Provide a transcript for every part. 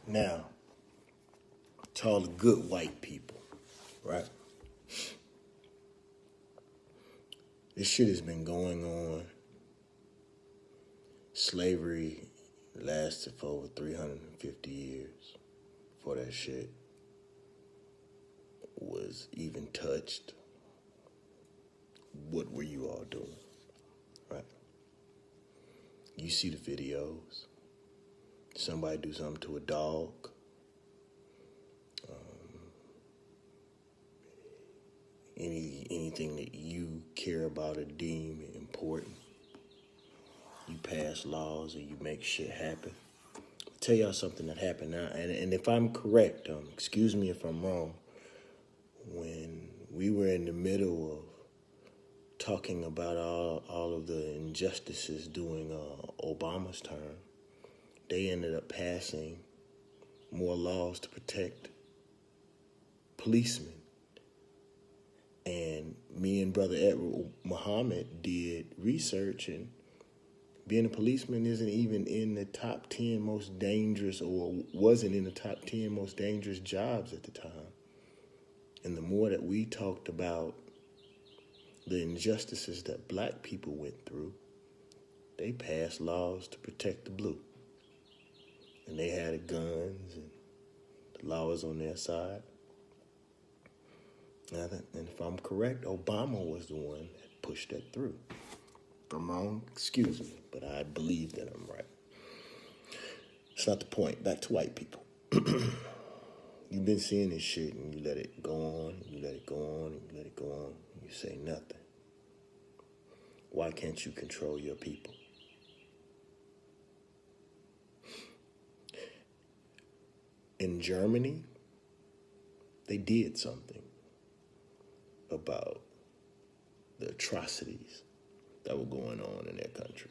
Now, to all the good white people, right? This shit has been going on. Slavery lasted for over 350 years before that shit was even touched. What were you all doing, right? You see the videos. Somebody do something to a dog. Anything that you care about or deem important. You pass laws or you make shit happen. I'll tell y'all something that happened now, and if I'm correct, excuse me if I'm wrong, when we were in the middle of talking about all of the injustices during Obama's term, they ended up passing more laws to protect policemen. And me and Brother Edward Muhammad did research, and being a policeman isn't even in the top 10 most dangerous, or wasn't in the top 10 most dangerous jobs at the time. And the more that we talked about the injustices that black people went through, they passed laws to protect the blue. And they had the guns, and the law was on their side. And if I'm correct, Obama was the one that pushed that through. If I'm wrong, excuse me, but I believe that I'm right. It's not the point. Back to white people. You've been seeing this shit, and you let it go on, and you let it go on, and you let it go on, and you say nothing. Why can't you control your people? In Germany, they did something about the atrocities that were going on in their country.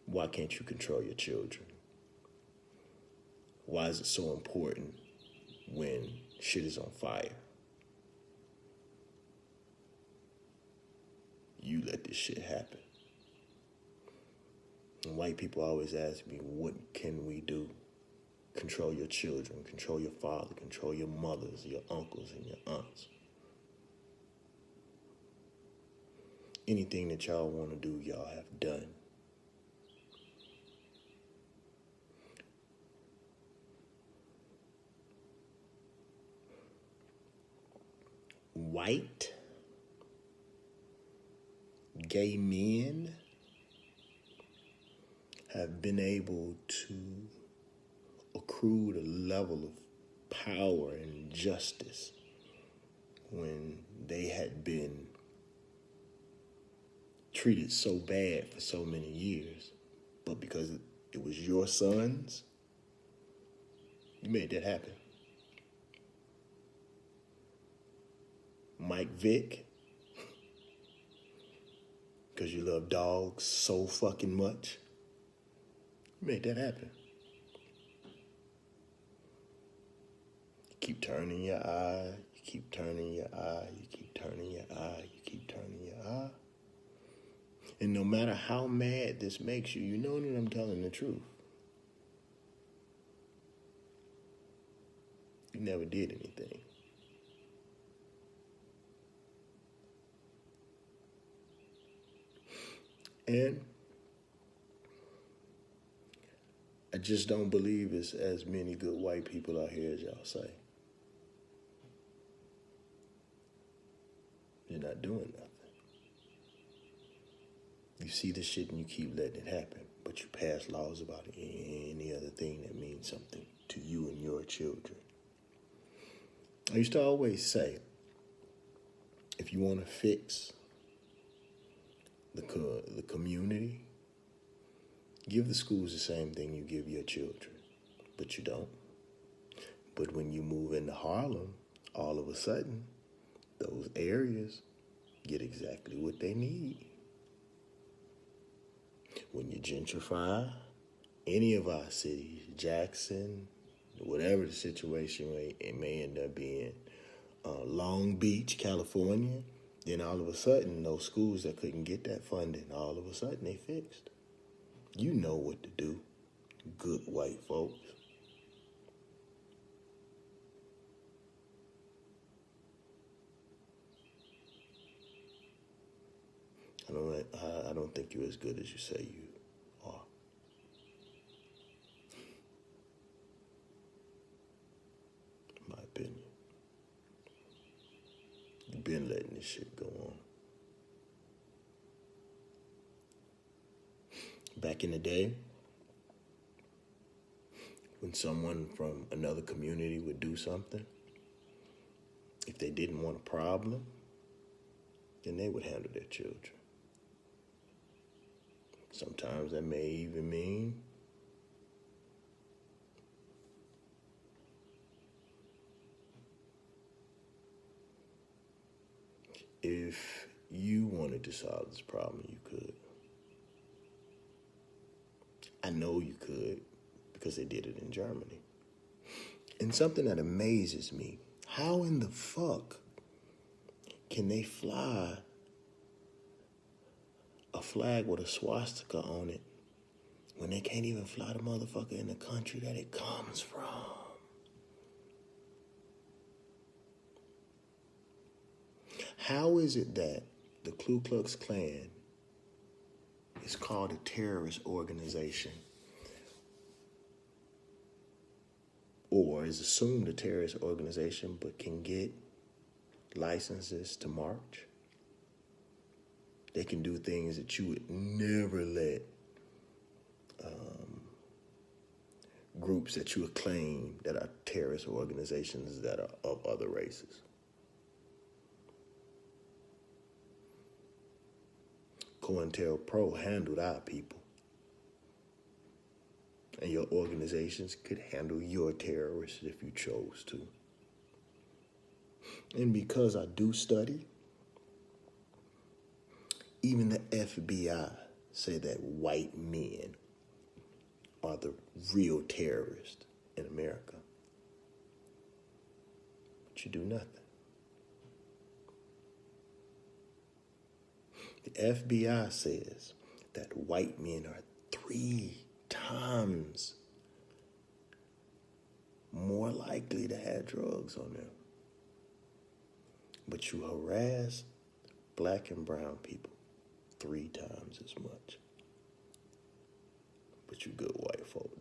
Why can't you control your children? Why is it so important when shit is on fire? You let this shit happen. And white people always ask me, what can we do? Control your children, control your father, control your mothers, your uncles, and your aunts. Anything that y'all want to do, y'all have done. White gay men have been able to accrue the level of power and justice when they had been treated so bad for so many years. But because it was your sons, you made that happen. Mike Vick, because you love dogs so fucking much, you made that happen. You keep turning your eye, you keep turning your eye, you keep turning your eye, you keep turning your eye. And no matter how mad this makes you, you know that I'm telling the truth. You never did anything. And I just don't believe it's as many good white people out here as y'all say. You're not doing nothing. You see this shit and you keep letting it happen, but you pass laws about any other thing that means something to you and your children. I used to always say, if you want to fix the community, give the schools the same thing you give your children, but you don't. But when you move into Harlem, all of a sudden, those areas get exactly what they need. When you gentrify any of our cities, Jackson, whatever the situation it may end up being, Long Beach, California, then all of a sudden, those schools that couldn't get that funding, all of a sudden they fixed. You know what to do, good white folks. don't think you're as good as you say you are. In my opinion. You've been letting this shit go on. Back in the day, when someone from another community would do something, if they didn't want a problem, then they would handle their children. Sometimes that may even mean if you wanted to solve this problem, you could. I know you could because they did it in Germany. And something that amazes me, how in the fuck can they fly a flag with a swastika on it when they can't even fly the motherfucker in the country that it comes from? How is it that the Ku Klux Klan is called a terrorist organization, or is assumed a terrorist organization, but can get licenses to march? They can do things that you would never let groups that you acclaim that are terrorist organizations that are of other races. COINTELPRO handled our people. And your organizations could handle your terrorists if you chose to. And because I do study, even the FBI say that white men are the real terrorists in America. But you do nothing. The FBI says that white men are 3 times more likely to have drugs on them. But you harass black and brown people 3 times as much. But you good white folk